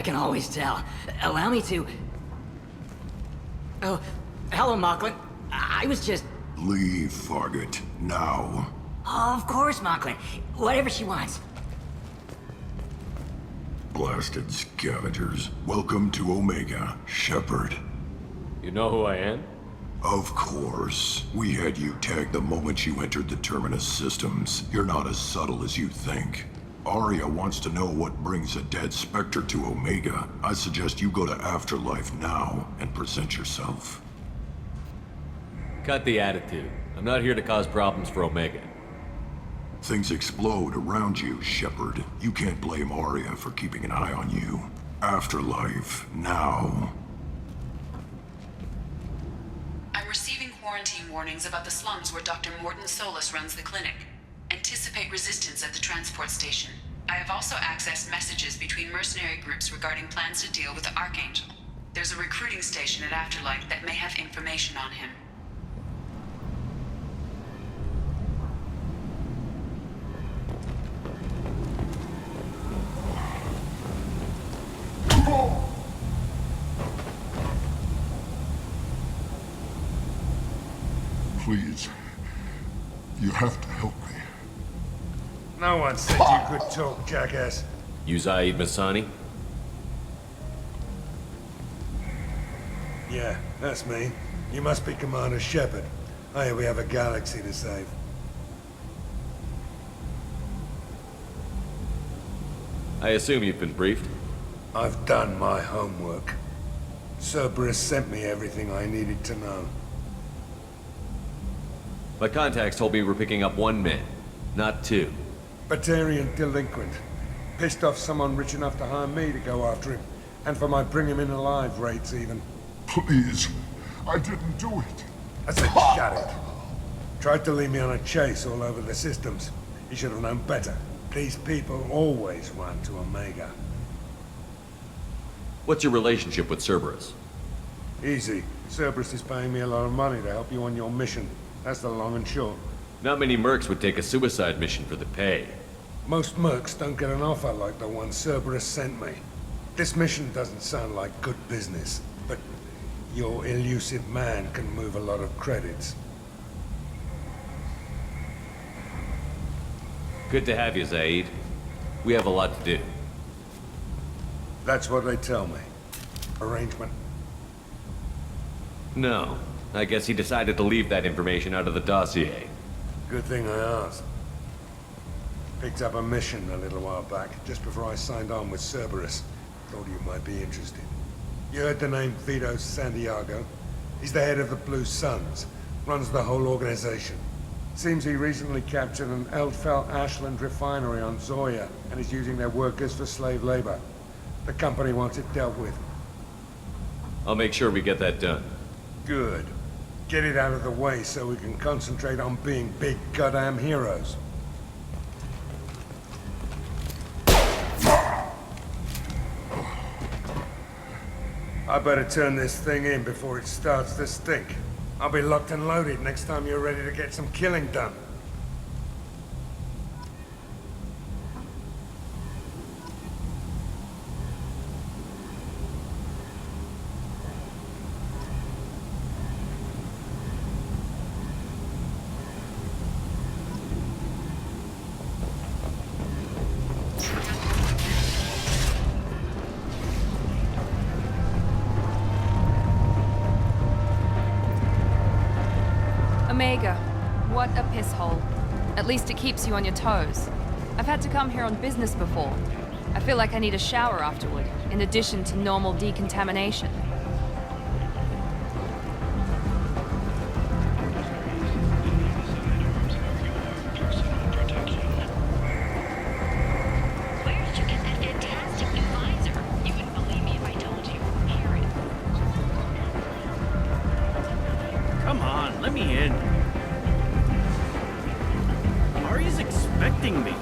can always tell. Allow me to... Oh, hello, Mocklin. I was just... Leave, Fargate. Now. Oh, of course, Mocklin. Whatever she wants. Blasted scavengers. Welcome to Omega, Shepard. You know who I am? Of course. We had you tagged the moment you entered the Terminus systems. You're not as subtle as you think. Arya wants to know what brings a dead Spectre to Omega. I suggest you go to Afterlife now and present yourself. Cut the attitude. I'm not here to cause problems for Omega. Things explode around you, Shepard. You can't blame Arya for keeping an eye on you. Afterlife, now. I'm receiving quarantine warnings about the slums where Dr. Morton Solus runs the clinic. Anticipate resistance at the transport station. I have also accessed messages between mercenary groups regarding plans to deal with the Archangel. There's a recruiting station at Afterlife that may have information on him. Please. You have to help me. No one said you could talk, jackass. You Zaid Masani? Yeah, that's me. You must be Commander Shepard. Hey, we have a galaxy to save. I assume you've been briefed? I've done my homework. Cerberus sent me everything I needed to know. My contacts told me we're picking up one man, not two. Batarian delinquent. Pissed off someone rich enough to hire me to go after him. And for my bring him in alive rates even. Please. I didn't do it. I said shut it. Tried to lead me on a chase all over the systems. He should have known better. These people always run to Omega. What's your relationship with Cerberus? Easy. Cerberus is paying me a lot of money to help you on your mission. That's the long and short. Not many mercs would take a suicide mission for the pay. Most mercs don't get an offer like the one Cerberus sent me. This mission doesn't sound like good business, but your elusive man can move a lot of credits. Good to have you, Zaid. We have a lot to do. That's what they tell me. Arrangement? No. I guess he decided to leave that information out of the dossier. Good thing I asked. Picked up a mission a little while back, just before I signed on with Cerberus. Thought you might be interested. You heard the name Vito Santiago? He's the head of the Blue Suns. Runs the whole organization. Seems he recently captured an Eldfell Ashland refinery on Zoya, and is using their workers for slave labor. The company wants it dealt with. I'll make sure we get that done. Good. Get it out of the way so we can concentrate on being big goddamn heroes. I better turn this thing in before it starts to stink. I'll be locked and loaded next time you're ready to get some killing done. Omega. What a piss hole. At least it keeps you on your toes. I've had to come here on business before. I feel like I need a shower afterward, in addition to normal decontamination. Where did you get that fantastic new visor? You wouldn't believe me if I told you. Hear it. Come on, let me in. Ari's expecting me.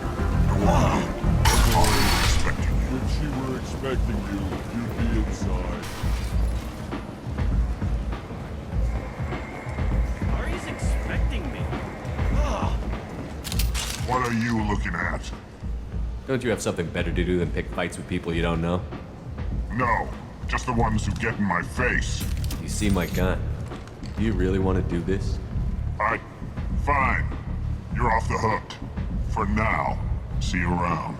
If she were expecting you, you'd be inside. Ari's expecting me. Ugh. What are you looking at? Don't you have something better to do than pick fights with people you don't know? No, just the ones who get in my face. You see my gun. Do you really want to do this? Fine. You're off the hook. For now. See you around.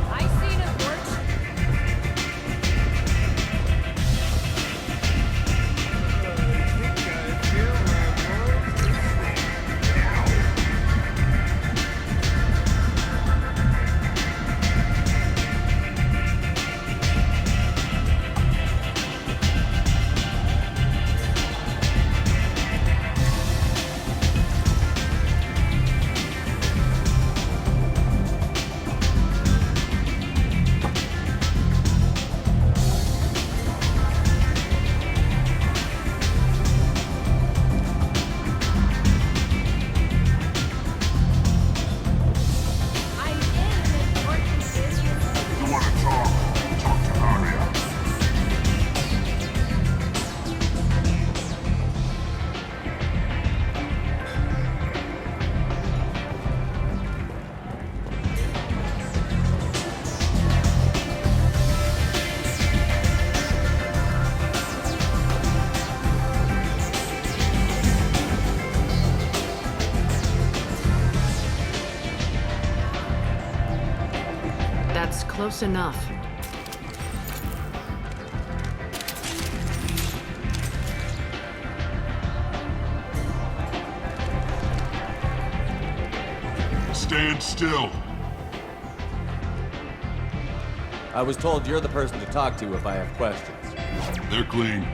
I seen it, Butch. You want to talk? Talk to Arya. That's close enough. Stand still. I was told you're the person to talk to if I have questions. They're clean.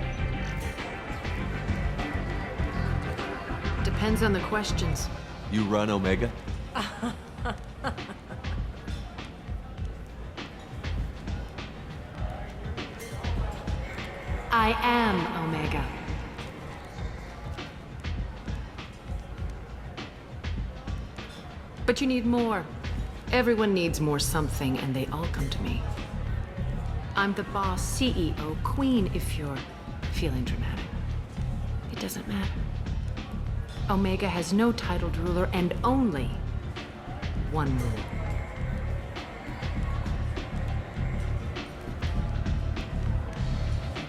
Depends on the questions. You run Omega? I am Omega. But you need more. Everyone needs more something, and they all come to me. I'm the boss, CEO, queen, if you're feeling dramatic. It doesn't matter. Omega has no titled ruler and only one rule.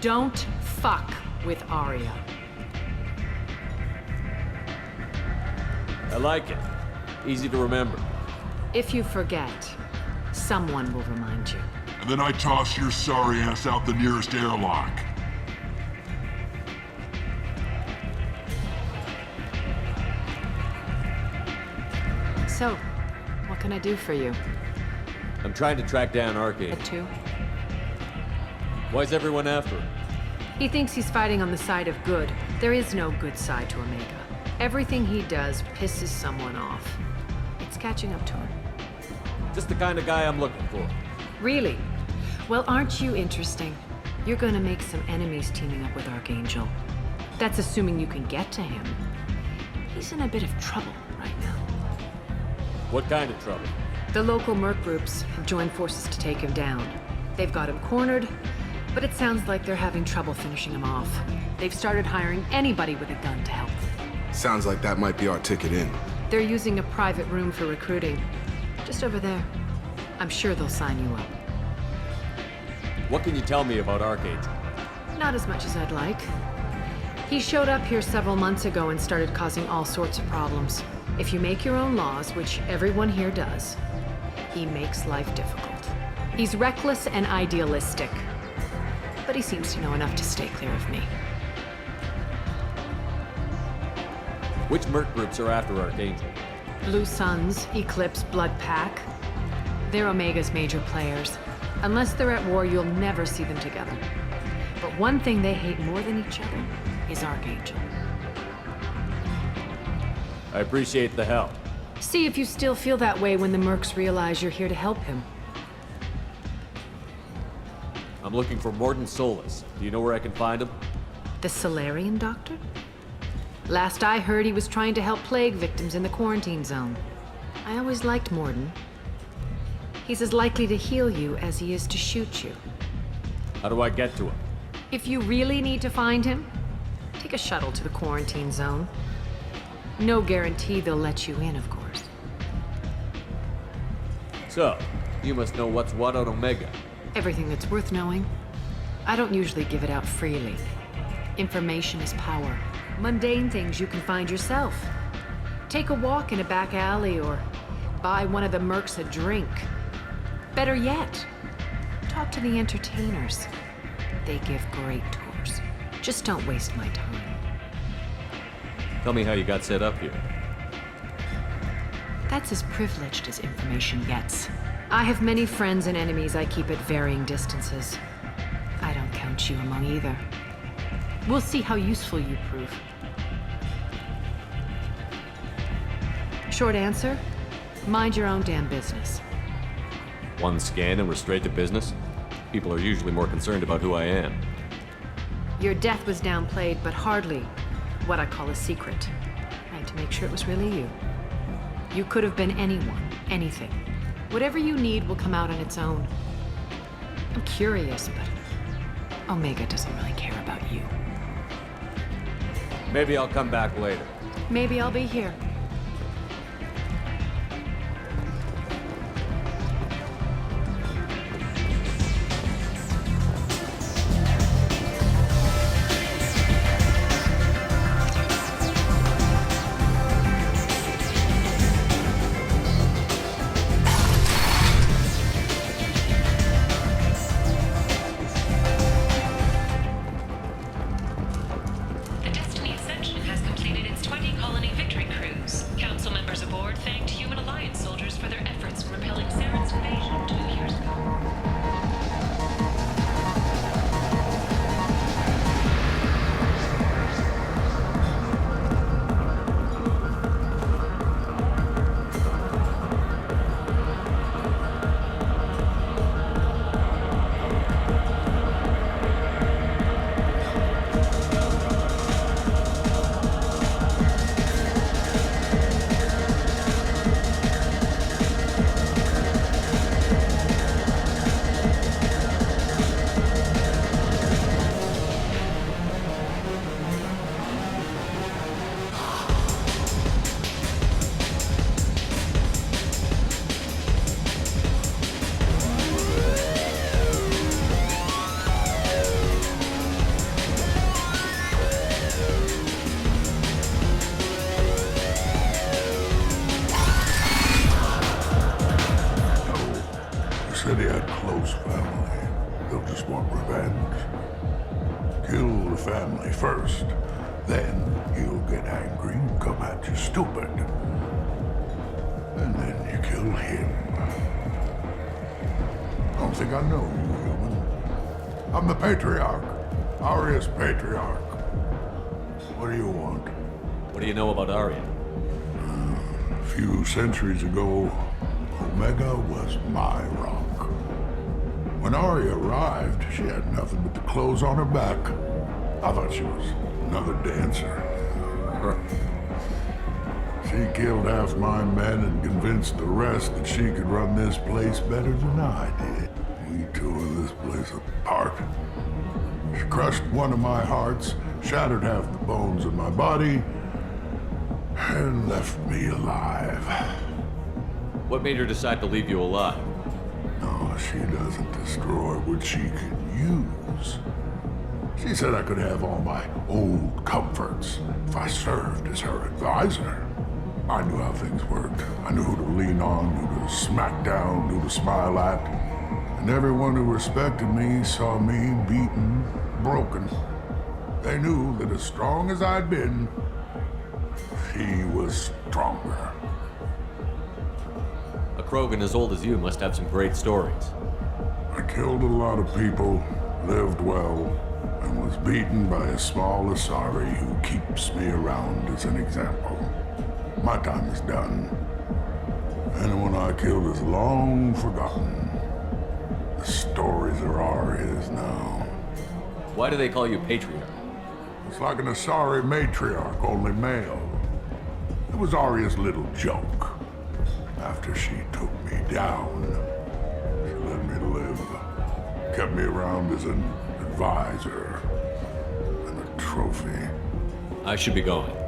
Don't fuck with Arya. I like it. Easy to remember. If you forget, someone will remind you. And then I toss your sorry ass out the nearest airlock. So, what can I do for you? I'm trying to track down Arcade. At 2? Why's everyone after him? He thinks he's fighting on the side of good. There is no good side to Omega. Everything he does pisses someone off. It's catching up to him. Just the kind of guy I'm looking for. Really? Well, aren't you interesting? You're gonna make some enemies teaming up with Archangel. That's assuming you can get to him. He's in a bit of trouble right now. What kind of trouble? The local merc groups have joined forces to take him down. They've got him cornered, but it sounds like they're having trouble finishing him off. They've started hiring anybody with a gun to help them. Sounds like that might be our ticket in. They're using a private room for recruiting. Just over there. I'm sure they'll sign you up. What can you tell me about Arcade? Not as much as I'd like. He showed up here several months ago and started causing all sorts of problems. If you make your own laws, which everyone here does, he makes life difficult. He's reckless and idealistic. But he seems to know enough to stay clear of me. Which merc groups are after Archangel? Blue Suns, Eclipse, Blood Pack. They're Omega's major players. Unless they're at war, you'll never see them together. But one thing they hate more than each other is Archangel. I appreciate the help. See if you still feel that way when the mercs realize you're here to help him. I'm looking for Mordin Solus. Do you know where I can find him? The Solarian doctor? Last I heard, he was trying to help plague victims in the quarantine zone. I always liked Mordin. He's as likely to heal you as he is to shoot you. How do I get to him? If you really need to find him, take a shuttle to the quarantine zone. No guarantee they'll let you in, of course. So, you must know what's what on Omega. Everything that's worth knowing. I don't usually give it out freely. Information is power. Mundane things you can find yourself. Take a walk in a back alley or buy one of the mercs a drink. Better yet, talk to the entertainers. They give great tours. Just don't waste my time. Tell me how you got set up here. That's as privileged as information gets. I have many friends and enemies I keep at varying distances. I don't count you among either. We'll see how useful you prove. Short answer, mind your own damn business. One scan and we're straight to business? People are usually more concerned about who I am. Your death was downplayed, but hardly what I call a secret. I had to make sure it was really you. You could have been anyone, anything. Whatever you need will come out on its own. I'm curious, but Omega doesn't really care about you. Maybe I'll come back later. Maybe I'll be here. The Destiny Ascension has completed its 20-colony victory cruise. Council members aboard thanked Human Alliance soldiers for their efforts in repelling Saren's invasion 2 years ago. Said he had close family. They'll just want revenge. Kill the family first. Then he'll get angry and come at you stupid. And then you kill him. Don't think I know you, human. I'm the Patriarch. Aria's Patriarch. What do you want? What do you know about Arya? A few centuries ago, Omega was my rock. When Arya arrived, she had nothing but the clothes on her back. I thought she was another dancer. She killed half my men and convinced the rest that she could run this place better than I did. We tore this place apart. She crushed one of my hearts, shattered half the bones in my body, and left me alive. What made her decide to leave you alive? No, she doesn't destroy what she can use. She said I could have all my old comforts if I served as her advisor. I knew how things worked. I knew who to lean on, who to smack down, who to smile at. And everyone who respected me saw me beaten, broken. They knew that as strong as I'd been, she was stronger. A Krogan as old as you must have some great stories. I killed a lot of people, lived well, and was beaten by a small Asari who keeps me around as an example. My time is done. Anyone I killed is long forgotten. The stories are Arya's now. Why do they call you Patriarch? It's like an Asari matriarch, only male. It was Arya's little joke. After she took me down, drag me around as an advisor and a trophy. I should be going.